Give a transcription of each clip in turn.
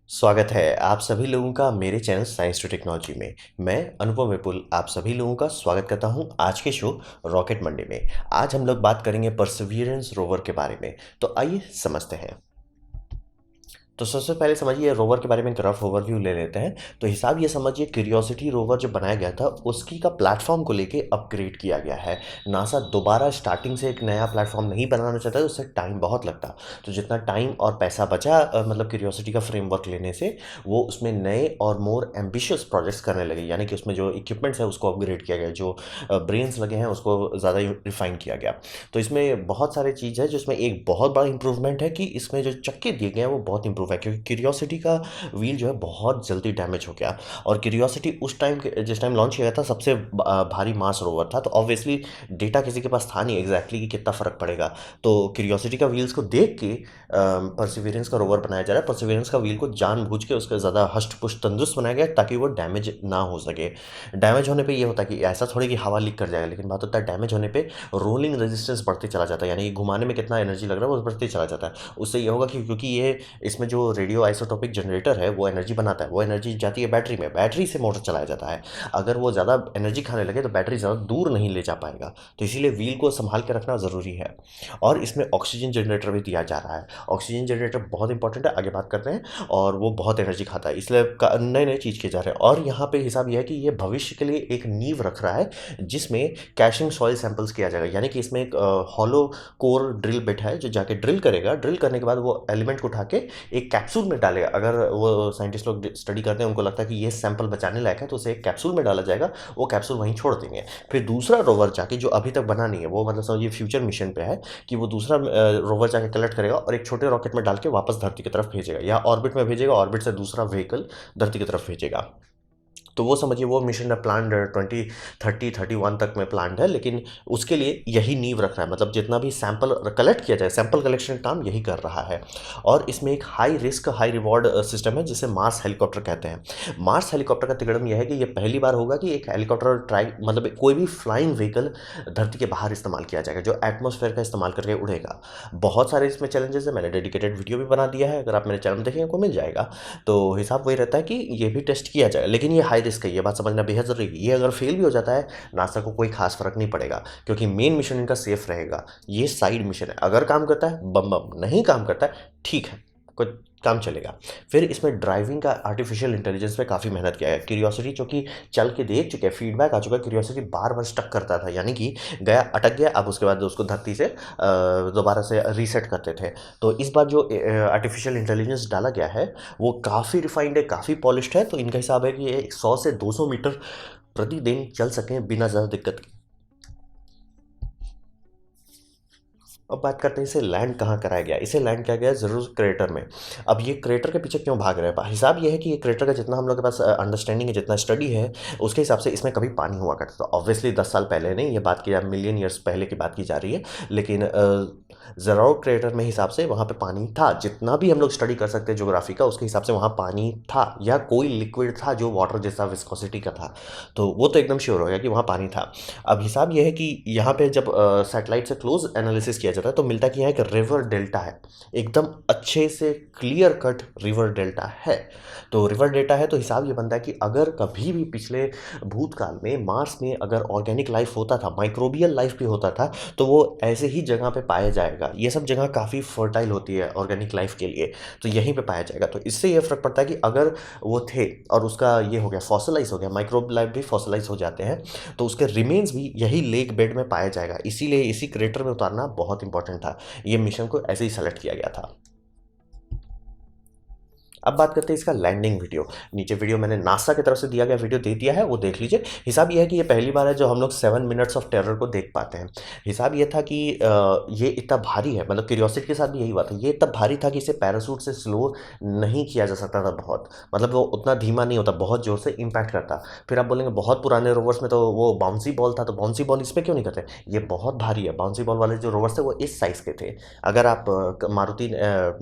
स्वागत है आप सभी लोगों का मेरे चैनल साइंस टू टेक्नोलॉजी में। मैं अनुपम विपुल आप सभी लोगों का स्वागत करता हूं आज के शो रॉकेट मंडे में। आज हम लोग बात करेंगे परसिवियरेंस रोवर के बारे में। तो आइए समझते हैं। तो सबसे पहले समझिए रोवर के बारे में एक रफ ओवरव्यू ले लेते हैं। तो हिसाब ये समझिए क्यूरियोसिटी रोवर जो बनाया गया था उसकी का प्लेटफॉर्म को लेके अपग्रेड किया गया है। नासा दोबारा स्टार्टिंग से एक नया प्लेटफॉर्म नहीं बनाना चाहता, तो उससे टाइम बहुत लगता। तो जितना टाइम और पैसा बचा मतलब क्यूरियोसिटी का फ्रेमवर्क लेने से, वो उसमें नए और मोर एम्बिशियस प्रोजेक्ट्स करने लगे। यानी कि उसमें जो इक्विपमेंट्स है उसको अपग्रेड किया गया, जो ब्रेन्स लगे हैं उसको ज़्यादा रिफाइन किया गया। तो इसमें बहुत सारे चीज़ है जिसमें एक बहुत बड़ा इंप्रूवमेंट है कि इसमें जो चक्के दिए गए हैं वो बहुत इंप्रूव है, क्योंकि क्यूरियोसिटी का व्हील जो है बहुत जल्दी डैमेज हो गया। और क्यूरियोसिटी उस टाइम जिस टाइम लॉन्च किया गया था सबसे भारी मास रोवर था, तो ऑब्वियसली डेटा किसी के पास था नहीं एग्जैक्टली कि कितना फ़र्क पड़ेगा। तो क्यूरियोसिटी का व्हील्स को देख के परसिवियरेंस का रोवर बनाया जा रहा है। परसिवियरेंस का व्हील को जानबूझ के उसका ज़्यादा हष्ट पुष्ट तंदुरुस्त बनाया गया ताकि वो डैमेज ना हो सके। डैमेज होने पे ये होता है कि ऐसा थोड़ी कि हवा लीक कर जाएगा, लेकिन बात होता है डैमेज होने पे रोलिंग रेजिस्टेंस बढ़ते चला जाता है। यानी कि घुमाने में कितना एनर्जी लग रहा है वो बढ़ते चला जाता है। उससे ये होगा कि क्योंकि ये इसमें जो रेडियो आइसोटोपिक जनरेटर है वो एनर्जी बनाता है, वो एनर्जी जाती है बैटरी में, बैटरी से मोटर चलाया जाता है। अगर वो ज़्यादा एनर्जी खाने लगे तो बैटरी ज़्यादा दूर नहीं ले जा पाएगा। तो इसीलिए व्हील को संभाल के रखना ज़रूरी है। और इसमें ऑक्सीजन जनरेटर भी दिया जा रहा है। ऑक्सीजन जनरेटर बहुत इंपॉर्टेंट है, आगे बात करते हैं। और वो बहुत एनर्जी खाता है, इसलिए नए नए चीज़ किए जा रहे हैं। और यहाँ पे हिसाब यह है कि ये भविष्य के लिए एक नींव रख रहा है जिसमें कैशिंग सॉइल सैंपल्स किया जाएगा। यानी कि इसमें एक हॉलो कोर ड्रिल बिट है जो जाके ड्रिल करेगा। ड्रिल करने के बाद वो एलिमेंट को उठा के एक कैप्सूल में डालेगा। अगर वो साइंटिस्ट लोग स्टडी करते हैं, उनको लगता है कि ये सैंपल बचाने लायक है, तो उसे एक कैप्सूल में डाला जाएगा। वो कैप्सूल वहीं छोड़ देंगे। फिर दूसरा रोवर जाके, जो अभी तक बना नहीं है, वो मतलब समझिए फ्यूचर मिशन पे है, कि वो दूसरा रोवर जाके कलेक्ट करेगा और एक छोटे रॉकेट में डाल के वापस धरती की तरफ भेजेगा, या ऑर्बिट में भेजेगा, ऑर्बिट से दूसरा व्हीकल धरती की तरफ भेजेगा। तो वो समझिए वो मिशन प्लान्ड 2030-31 तक में प्लान्ड है, लेकिन उसके लिए यही नींव रख रहा है। मतलब जितना भी सैंपल कलेक्ट किया जाए, सैंपल कलेक्शन काम यही कर रहा है। और इसमें एक high risk high reward system है जिसे मार्स हेलीकॉप्टर कहते हैं। मार्स हेलीकॉप्टर का तिकड़म यह है कि ये पहली बार होगा कि एक हेलीकॉप्टर ट्राई मतलब कोई भी फ्लाइंग व्हीकल धरती के बाहर इस्तेमाल किया जाएगा जो एटमॉस्फेयर का इस्तेमाल करके उड़ेगा। बहुत सारे इसमें चैलेंजेस है, मैंने डेडिकेटेड वीडियो भी बना दिया है, अगर आप मेरे चैनल में देखेंगे आपको मिल जाएगा। तो हिसाब वही रहता है कि ये भी टेस्ट किया जाएगा, लेकिन ये हाई रिस्क है, ये बात समझना बेहद ज़रूरी है। ये अगर फेल भी हो जाता है, नासा को कोई खास फर्क नहीं पड़ेगा, क्योंकि मेन मिशन इनका सेफ रहेगा। ये साइड मिशन है, अगर काम करता है बम बम, नहीं काम करता है ठीक है, कुछ काम चलेगा। फिर इसमें ड्राइविंग का आर्टिफिशियल इंटेलिजेंस पे काफ़ी मेहनत किया है। क्यूरियोसिटी चूंकि चल के देख चुके हैं, फीडबैक आ चुका है, क्यूरियोसिटी बार बार स्टक करता था, यानी कि गया अटक गया, अब उसके बाद उसको धरती से दोबारा से रीसेट करते थे। तो इस बार जो आर्टिफिशियल इंटेलिजेंस डाला गया है वो काफ़ी रिफाइंड है, काफ़ी पॉलिश्ड है। तो इनका हिसाब है कि ये 100 से 200 मीटर प्रतिदिन चल सकें बिना ज़्यादा दिक्कत के। अब बात करते हैं इसे लैंड कहाँ कराया गया। इसे लैंड किया गया ज़रूर क्रेटर में। अब ये क्रेटर के पीछे क्यों भाग रहे हैं, हिसाब ये है कि ये क्रेटर का जितना हम लोग के पास अंडरस्टैंडिंग है, जितना स्टडी है, उसके हिसाब से इसमें कभी पानी हुआ करता था। ऑब्वियसली 10 साल पहले नहीं, ये बात की मिलियन ईयर्स पहले की बात की जा रही है। लेकिन ज़राओ क्रेटर में हिसाब से वहाँ पे पानी था, जितना भी हम लोग स्टडी कर सकते हैं ज्योग्राफी का, उसके हिसाब से वहाँ पानी था, या कोई लिक्विड था जो वाटर जैसा विस्कोसिटी का था। तो वो तो एकदम श्योर हो गया कि वहाँ पानी था। अब हिसाब ये है कि यहाँ पे जब सैटेलाइट से क्लोज एनालिसिस किया जाता है तो मिलता है कि यहाँ एक रिवर डेल्टा है, एकदम अच्छे से क्लियर कट रिवर डेल्टा है। तो रिवर डेल्टा है तो हिसाब ये बनता है कि अगर कभी भी पिछले भूतकाल में मार्स में अगर ऑर्गेनिक लाइफ होता था, माइक्रोबियल लाइफ भी होता था, तो वो ऐसे ही जगह पे पाया जाएगा। ये सब जगह काफ़ी फर्टाइल होती है ऑर्गेनिक लाइफ के लिए, तो यहीं पे पाया जाएगा। तो इससे ये फ़र्क पड़ता है कि अगर वो थे और उसका ये हो गया, फॉसिलाइज हो गया, माइक्रोब लाइफ भी फॉसिलाइज हो जाते हैं, तो उसके रिमेन्स भी यही लेक बेड में पाया जाएगा। इसीलिए इसी क्रेटर में उतारना बहुत इंपॉर्टेंट था। ये मिशन को ऐसे ही सेलेक्ट किया गया था। अब बात करते हैं इसका लैंडिंग वीडियो। नीचे वीडियो मैंने नासा की तरफ से दिया गया वीडियो दे दिया है, वो देख लीजिए। हिसाब ये है कि ये पहली बार है जो हम लोग 7 मिनट्स ऑफ टेरर को देख पाते हैं। हिसाब ये था कि ये इतना भारी है, मतलब क्यूरियोसिटी के साथ भी यही बात है, ये इतना भारी था कि इसे पैरासूट से स्लो नहीं किया जा सकता था बहुत, मतलब वो उतना धीमा नहीं होता, बहुत ज़ोर से इम्पैक्ट करता। फिर आप बोलेंगे बहुत पुराने रोवर्स में तो वो बाउंसी बॉल था, तो बाउंसी बॉल इस पर क्यों नहीं करते। ये बहुत भारी है, बाउंसी बॉल वाले जो रोवर्स थे वो इस साइज़ के थे। अगर आप मारुति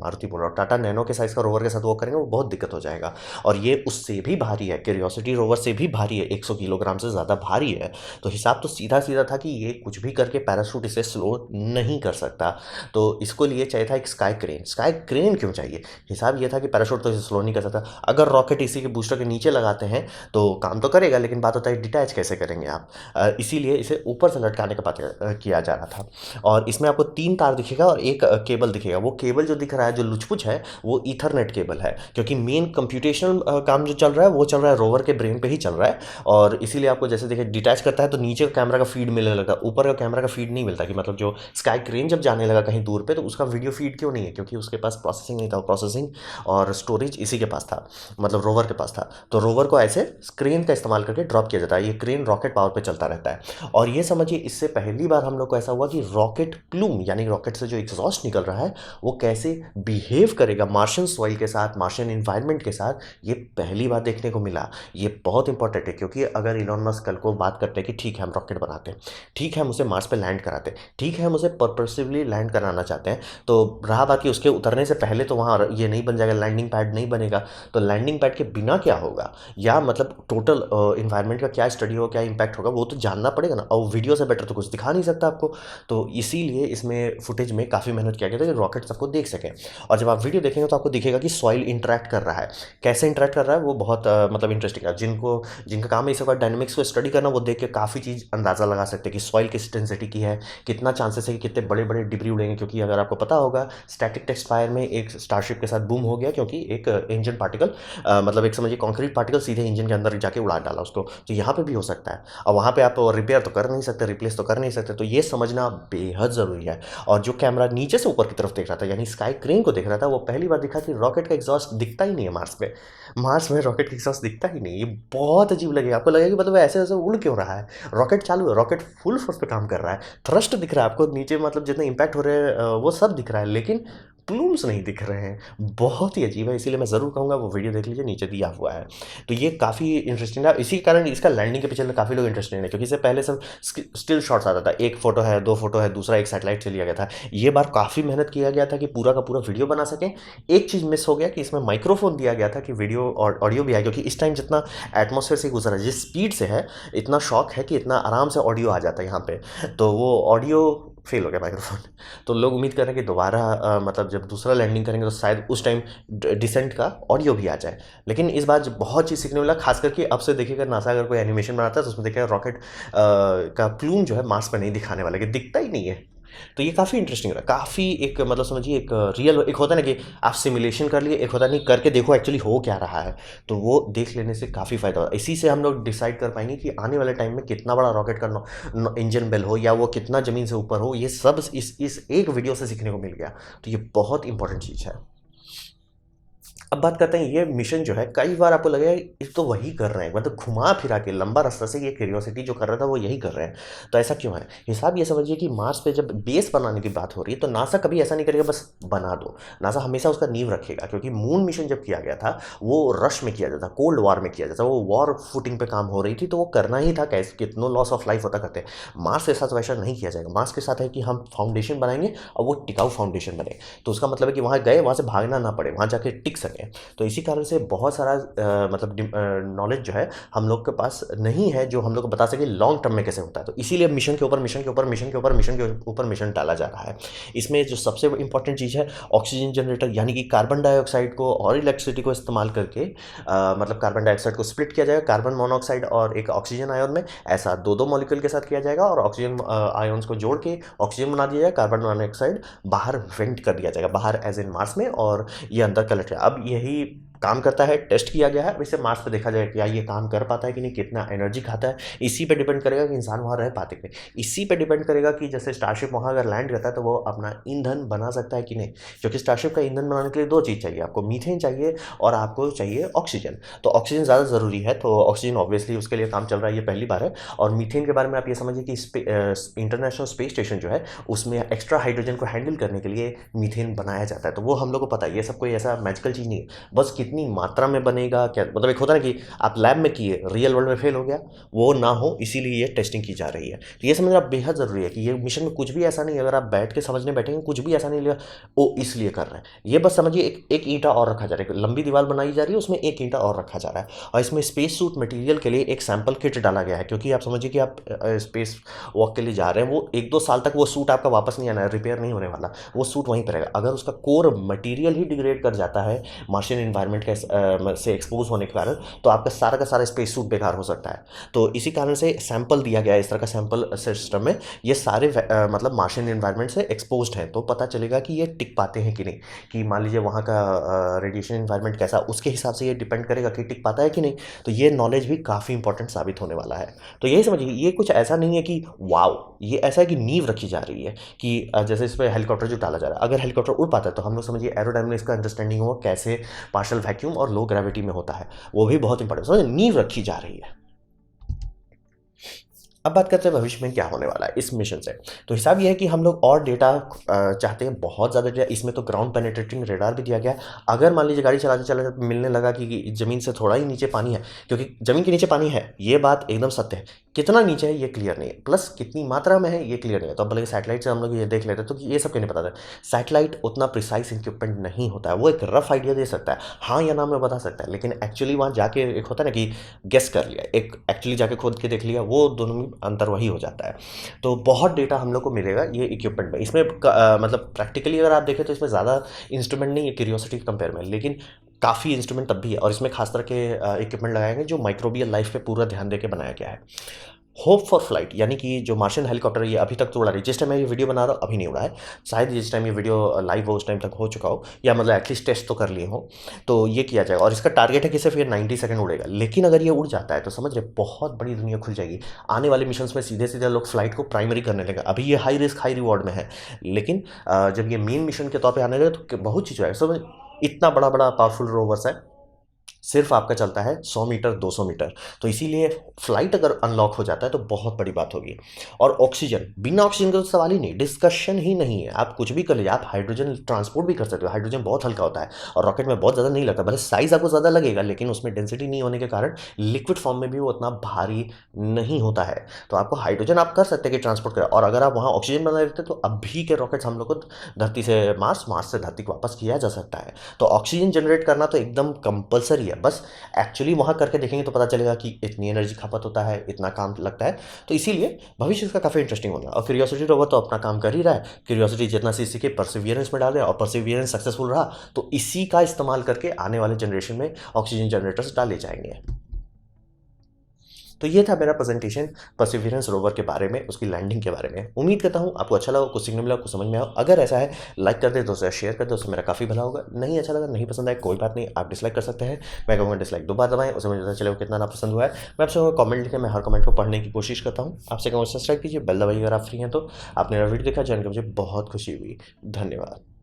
मारुति बोल रहा हूँ, टाटा नैनो के साइज़ का रोवर के साथ वो करेंगे वो बहुत दिक्कत हो जाएगा। और ये उससे भी भारी है, क्यूरियोसिटी रोवर से भी भारी है, 100 किलोग्राम से ज़्यादा भारी है। तो हिसाब तो सीधा सीधा था कि ये कुछ भी करके पैराशूट इसे स्लो नहीं कर सकता। तो इसको लिए चाहिए था एक स्काई क्रेन। स्काई क्रेन क्यों चाहिए? हिसाब ये था कि पैराशूट तो इसे स्लो नहीं कर सकता। अगर रॉकेट इसी के बूस्टर के नीचे लगाते हैं तो काम तो करेगा, लेकिन बात होता है डिटैच कैसे करेंगे आप। इसीलिए इसे ऊपर से लटकाने का बात किया जा रहा था। और इसमें आपको 3 तार दिखेगा और एक केबल दिखेगा। वो केबल जो दिख रहा है, जो लुचपुच है, वो ईथरनेट केबल है, क्योंकि मेन कंप्यूटेशनल काम जो चल रहा है वो चल रहा है रोवर के ब्रेन पे ही चल रहा है। और इसीलिए आपको जैसे देखिए डिटैच करता है तो नीचे का कैमरा का फीड मिलने लगा, ऊपर का कैमरा का फीड नहीं मिलता। कि मतलब जो स्काई क्रेन जब जाने लगा कहीं दूर पे तो उसका वीडियो फीड क्यों नहीं है? क्योंकि उसके पास प्रोसेसिंग नहीं था, प्रोसेसिंग और स्टोरेज इसी के पास था, मतलब रोवर के पास था। तो रोवर को ऐसे क्रेन का इस्तेमाल करके ड्रॉप किया जाता है। ये क्रेन रॉकेट पावर पे चलता रहता है। और ये समझिए इससे पहली बार हम लोग को ऐसा हुआ कि रॉकेट प्लूम, यानी रॉकेट से जो एग्जॉस्ट निकल रहा है वो कैसे बिहेव करेगा मार्शियन सॉइल के साथ, मार्शियन इन्वायरमेंट के साथ, ये पहली बार देखने को मिला। ये बहुत इंपॉर्टेंट है, क्योंकि अगर इलॉन मस्क कल को बात करते हैं कि ठीक है हम रॉकेट बनाते हैं, ठीक है हम उसे मार्स पे लैंड कराते हैं, ठीक है हम उसे पर्पसिवली लैंड कराना चाहते हैं, तो रहा बात कि उसके उतरने से पहले तो वहाँ ये नहीं बन जाएगा, लैंडिंग पैड नहीं बनेगा। तो लैंडिंग पैड के बिना क्या होगा, या मतलब टोटल इन्वायरमेंट का क्या स्टडी होगा, क्या इम्पैक्ट होगा, वो तो जानना पड़ेगा ना। और वीडियो से बेटर तो कुछ दिखा नहीं सकता आपको। तो इसीलिए इसमें फुटेज में काफ़ी मेहनत किया गया था कि रॉकेट सबको देख सकें। और जब आप वीडियो देखेंगे तो आपको दिखेगा कि सॉइल इंटरेक्ट कर रहा है। कैसे इंटरेक्ट कर रहा है वो बहुत मतलब इंटरेस्टिंग है। जिनका काम है इस बार डायनेमिक्स को स्टडी करना, वो देख के काफ़ी चीज़ अंदाज़ा लगा सकते हैं कि सॉइल किस डेंसिटी की है, कितना चांसेस है कि कितने बड़े बड़े डिब्री उड़ेंगे। क्योंकि अगर आपको पता होगा स्टैटिक टेस्ट फायर में एक स्टारशिप के साथ बूम हो गया, क्योंकि एक इंजन पार्टिकल मतलब एक समझिए कंक्रीट पार्टिकल सीधे इंजन के अंदर जाके उड़ा डाला उसको। तो यहाँ पे भी हो सकता है। और वहाँ पे आप रिपेयर तो कर नहीं सकते, रिप्लेस तो कर नहीं सकते। तो ये समझना बेहद ज़रूरी है। और जो कैमरा नीचे से ऊपर की तरफ देख रहा था, यानी स्काई क्रेन को देख रहा था, वो पहली बार दिखा कि रॉकेट का एग्जॉस्ट दिखता ही नहीं है मार्स पे। मार्स में रॉकेट का एग्जॉस्ट दिखता ही नहीं। ये बहुत अजीब लगेगा आपको, लगेगा कि मतलब ऐसे ऐसे उड़ क्यों रहा है। रॉकेट चालू है, रॉकेट फुल फोर्स पे काम कर रहा है, थ्रस्ट दिख रहा है आपको नीचे, मतलब जितने इंपैक्ट हो रहे हैं वो सब दिख रहा है, लेकिन प्लूम्स नहीं दिख रहे हैं। बहुत ही अजीब है। इसीलिए मैं ज़रूर कहूँगा वो वीडियो देख लीजिए, नीचे दिया हुआ है। तो ये काफ़ी इंटरेस्टिंग है। इसी कारण इसका लैंडिंग के पीछे में काफ़ी लोग इंटरेस्टेड है, क्योंकि इससे पहले सब स्टिल शॉट्स आता था, एक फोटो है, 2 फोटो है, दूसरा एक सैटेलाइट से लिया गया था। ये बार काफ़ी मेहनत किया गया था कि पूरा का पूरा वीडियो बना सकें। एक चीज़ मिस हो गया कि इसमें माइक्रोफोन दिया गया था कि वीडियो और ऑडियो भी आए, क्योंकि इस टाइम जितना एटमॉस्फेयर से गुजरा है, जिस स्पीड से है, इतना शॉक है कि इतना आराम से ऑडियो आ जाता है यहाँ पे। तो वो ऑडियो फेल हो गया माइक्रोफोन। तो लोग उम्मीद कर रहे हैं कि दोबारा मतलब जब दूसरा लैंडिंग करेंगे तो शायद उस टाइम डिसेंट का ऑडियो भी आ जाए। लेकिन इस बार जब बहुत चीज़ सीखने मिला, खास करके अब से देखिएगा नासा अगर कोई एनिमेशन बनाता है तो उसमें देखिएगा रॉकेट का प्लूम जो है मार्स पर नहीं दिखाने वाला, कि दिखता ही नहीं है। तो ये काफ़ी इंटरेस्टिंग रहा, काफ़ी एक मतलब समझिए एक रियल, एक होता है ना कि आप सिमुलेशन कर लिए, एक होता नहीं करके देखो एक्चुअली हो क्या रहा है। तो वो देख लेने से काफ़ी फ़ायदा होता है। इसी से हम लोग डिसाइड कर पाएंगे कि आने वाले टाइम में कितना बड़ा रॉकेट का इंजन बेल हो, या वो कितना ज़मीन से ऊपर हो, ये सब इस एक वीडियो से सीखने को मिल गया। तो ये बहुत इंपॉर्टेंट चीज़ है। अब बात करते हैं, ये मिशन जो है कई बार आपको लगेगा ये तो वही कर रहे हैं, मतलब घुमा फिरा के लंबा रास्ता से ये क्यूरियोसिटी जो कर रहा था वो यही कर रहे हैं। तो ऐसा क्यों है? हिसाब ये समझिए कि मार्स पे जब बेस बनाने की बात हो रही है तो नासा कभी ऐसा नहीं करेगा बस बना दो। नासा हमेशा उसका नींव रखेगा, क्योंकि मून मिशन जब किया गया था वो रश में किया जाता, कोल्ड वॉर में किया जाता, वो वॉर फुटिंग पे काम हो रही थी, तो वो करना ही था, कैसे कितनों लॉस ऑफ लाइफ होता करते। मार्स के साथ वैसा नहीं किया जाएगा। मार्स के साथ है कि हम फाउंडेशन बनाएंगे और वो टिकाऊ फाउंडेशन बने। तो उसका मतलब है कि वहाँ गए, वहाँ से भागना ना पड़े, वहाँ जाके टिक सकें। तो इसी कारण से बहुत सारा मतलब नॉलेज जो है हम लोग के पास नहीं है, जो हम लोग को बता सके लॉन्ग टर्म में कैसे होता है। तो इसीलिए मिशन के ऊपर मिशन के ऊपर मिशन के ऊपर मिशन के ऊपर मिशन डाला जा रहा है। इसमें जो सबसे इंपॉर्टेंट चीज़ है ऑक्सीजन जनरेटर, यानी कि कार्बन डाइऑक्साइड को और इलेक्ट्रिसिटी को इस्तेमाल करके मतलब कार्बन डाइऑक्साइड को स्प्लिट किया जाएगा कार्बन मोनोऑक्साइड और एक ऑक्सीजन आयन में। ऐसा दो दो मॉलिक्यूल के साथ किया जाएगा और ऑक्सीजन आयन्स को जोड़ के ऑक्सीजन बना दिया जाएगा, कार्बन मोनोऑक्साइड बाहर वेंट कर दिया जाएगा, बाहर एज इन मार्स में, और ये अंदर कलेक्ट है। अब यही काम करता है, टेस्ट किया गया है। वैसे मार्स पे देखा जाए क्या ये काम कर पाता है कि नहीं, कितना एनर्जी खाता है, इसी पे डिपेंड करेगा कि इंसान वहाँ रह पाते कि नहीं। इसी पे डिपेंड करेगा कि जैसे स्टारशिप वहाँ अगर लैंड करता है तो वो अपना ईंधन बना सकता है कि नहीं। क्योंकि स्टारशिप का ईंधन बनाने के लिए दो चीज़ चाहिए, आपको मीथेन चाहिए और आपको चाहिए ऑक्सीजन। तो ऑक्सीजन ज़्यादा ज़रूरी है, तो ऑक्सीजन ऑब्वियसली उसके लिए काम चल रहा है, ये पहली बार है। और मीथेन के बारे में आप ये समझिए कि इंटरनेशनल स्पेस स्टेशन जो है उसमें एक्स्ट्रा हाइड्रोजन को हैंडल करने के लिए मीथेन बनाया जाता है। तो वो हम लोग को पता है, ये सब कोई ऐसा मैजिकल चीज़ नहीं है। बस कितनी कितनी मात्रा में बनेगा, क्या मतलब एक होता है ना कि आप लैब में किए, रियल वर्ल्ड में फेल हो गया, वो ना हो, इसीलिए ये टेस्टिंग की जा रही है। तो ये समझना बेहद ज़रूरी है कि ये मिशन में कुछ भी ऐसा नहीं है, अगर आप बैठ के समझने बैठेंगे कुछ भी ऐसा नहीं लिया वो इसलिए कर रहे हैं। ये बस समझिए एक ईंटा और रखा जा रहा है, लंबी दीवार बनाई जा रही है, उसमें एक ईंटा और रखा जा रहा है। और इसमें स्पेस सूट मटेरियल के लिए एक सैंपल किट डाला गया है, क्योंकि आप समझिए कि आप स्पेस वॉक के लिए जा रहे हैं, वो 1-2 साल तक वो सूट आपका वापस नहीं आना है, रिपेयर नहीं होने वाला, वो सूट वहीं पर रहेगा। अगर उसका कोर मटेरियल ही डिग्रेड कर जाता है मार्शियन इन्वायरमेंट के से एक्सपोज होने के कारण, तो आपका सारा का सारा स्पेस सूट बेकार हो सकता है। तो इसी कारण से सैंपल दिया गया है, इस तरह का सैंपल सिस्टम में ये सारे मतलब मार्शियन इन्वायरमेंट से एक्सपोज्ड हैं, तो पता चलेगा कि ये टिक पाते हैं कि नहीं, कि मान लीजिए वहाँ का रेडिएशन इन्वायरमेंट कैसा, उसके हिसाब से ये डिपेंड करेगा कि टिक पाता है कि नहीं। तो ये नॉलेज भी काफ़ी इंपॉर्टेंट साबित होने वाला है। तो यही समझिए, ये कुछ ऐसा नहीं है कि वाओ, ये ऐसा है कि नींव रखी जा रही है कि जैसे इस पर हेलीकॉप्टर जो डाला जा रहा है, अगर हेलीकॉप्टर उड़ पाता है तो हम लोग समझिए एरोडायनामिक्स का अंडरस्टैंडिंग हो कैसे पार्शियल वैक्यूम और लो ग्रेविटी में होता है, वो भी बहुत इंपॉर्टेंट समझिए, नींव रखी जा रही है। अब बात करते हैं भविष्य में क्या होने वाला है इस मिशन से। तो हिसाब ये है कि हम लोग और डेटा चाहते हैं, बहुत ज़्यादा डेटा। इसमें तो ग्राउंड पेनिट्रेटिंग रेडार भी दिया गया है। अगर मान लीजिए गाड़ी चलाते चलाते मिलने लगा कि ज़मीन से थोड़ा ही नीचे पानी है, क्योंकि ज़मीन के नीचे पानी है ये बात एकदम सत्य है, कितना नीचे है ये क्लियर नहीं है, प्लस कितनी मात्रा में है ये क्लियर नहीं है। तो अब भले सैटेलाइट से हम लोग ये देख लेते हैं, तो ये सब क्यों नहीं पता था। सैटेलाइट उतना प्रिसाइज इक्विपमेंट नहीं होता है, वो एक रफ आइडिया दे सकता है, हाँ या ना में बता सकता है, लेकिन एक्चुअली वहाँ जाके एक होता है ना कि गेस कर लिया, एक एक्चुअली जाके खोद के देख लिया, वो दोनों में अंतर वही हो जाता है। तो बहुत डेटा हम लोग को मिलेगा ये इक्विपमेंट में। इसमें मतलब प्रैक्टिकली अगर आप देखें तो इसमें ज़्यादा इंस्ट्रूमेंट नहीं है क्यूरियोसिटी के कंपेयर में, लेकिन काफ़ी इंस्ट्रूमेंट तब भी है। और इसमें खास तरह के इक्विपमेंट लगाए गए जो माइक्रोबियल लाइफ पे पूरा ध्यान देके बनाया गया है। होप फॉर फ्लाइट, यानी कि जो मार्शियन हेलीकॉप्टर ये अभी तक तो उड़ा रही है, जिस टाइम मैं ये वीडियो बना रहा हूँ अभी नहीं उड़ा है, शायद जिस टाइम ये वीडियो लाइव हो उस टाइम तक हो चुका हो, या मतलब एटलीस्ट टेस्ट तो कर लिए हो। तो ये किया जाएगा और इसका टारगेट है कि सिर्फ ये 90 सेकंड उड़ेगा। लेकिन अगर ये उड़ जाता है तो समझ रहे बहुत बड़ी दुनिया खुल जाएगी। आने वाले मिशन में सीधे सीधे लोग फ्लाइट को प्राइमरी करने लगे। अभी ये हाई रिस्क हाई रिवॉर्ड में है, लेकिन जब ये मेन मिशन के तौर पर आने लगे तो बहुत चीज़ है। समझ, इतना बड़ा बड़ा पावरफुल रोवर्स है, सिर्फ आपका चलता है 100 मीटर 200 मीटर। तो इसीलिए फ्लाइट अगर अनलॉक हो जाता है तो बहुत बड़ी बात होगी। और ऑक्सीजन, बिना ऑक्सीजन का तो सवाल ही नहीं, डिस्कशन ही नहीं है। आप कुछ भी कर लीजिए, आप हाइड्रोजन ट्रांसपोर्ट भी कर सकते हो, हाइड्रोजन बहुत हल्का होता है और रॉकेट में बहुत ज़्यादा नहीं लगता, भले साइज आपको ज़्यादा लगेगा, लेकिन उसमें डेंसिटी नहीं होने के कारण लिक्विड फॉर्म में भी वो उतना भारी नहीं होता है। तो आपको हाइड्रोजन आप कर सकते हैं कि ट्रांसपोर्ट करें। और अगर आप वहाँ ऑक्सीजन बना देते तो अभी के रॉकेट्स हम लोग को धरती से मार्स, मार्स से धरती को वापस किया जा सकता है। तो ऑक्सीजन जनरेट करना तो एकदम कंपलसरी है। बस एक्चुअली वहाँ करके देखेंगे तो पता चलेगा कि इतनी एनर्जी खपत होता है, इतना काम लगता है। तो इसीलिए भविष्य इसका काफ़ी इंटरेस्टिंग होगा। और क्यूरियोसिटी रोवर तो अपना काम कर ही रहा है। क्यूरियोसिटी जितना सीसी के परसिवियरेंस में डाल रहे हैं और परसिवियरेंस सक्सेसफुल रहा तो इसी का इस्तेमाल करके आने वाले जनरेशन में ऑक्सीजन जनरेटर्स डाले जाएंगे। तो ये था मेरा प्रेजेंटेशन परसिवियरेंस रोवर के बारे में, उसकी लैंडिंग के बारे में। उम्मीद करता हूँ आपको अच्छा लगा, कुछ सीखने मिला, कुछ समझ में आया। अगर ऐसा है लाइक कर दे, दोस्तों शेयर कर दे, उससे मेरा काफ़ी भला होगा। नहीं अच्छा लगा, नहीं पसंद आया, कोई बात नहीं, आप डिसलाइक कर सकते हैं। मैं कहूँगा डिसलाइक 2 बार दबाएं, उससे मुझे पता चलेगा कितना ना पसंद हुआ है। मैं आपसे कमेंट लिखें, मैं हर कमेंट को पढ़ने की कोशिश करता हूँ। आपसे कहूँगा सब्सक्राइब कीजिए, बेल दबाइए अगर आप फ्री हैं तो। आपने मेरा वीडियो देखा, जान के मुझे बहुत खुशी हुई। धन्यवाद।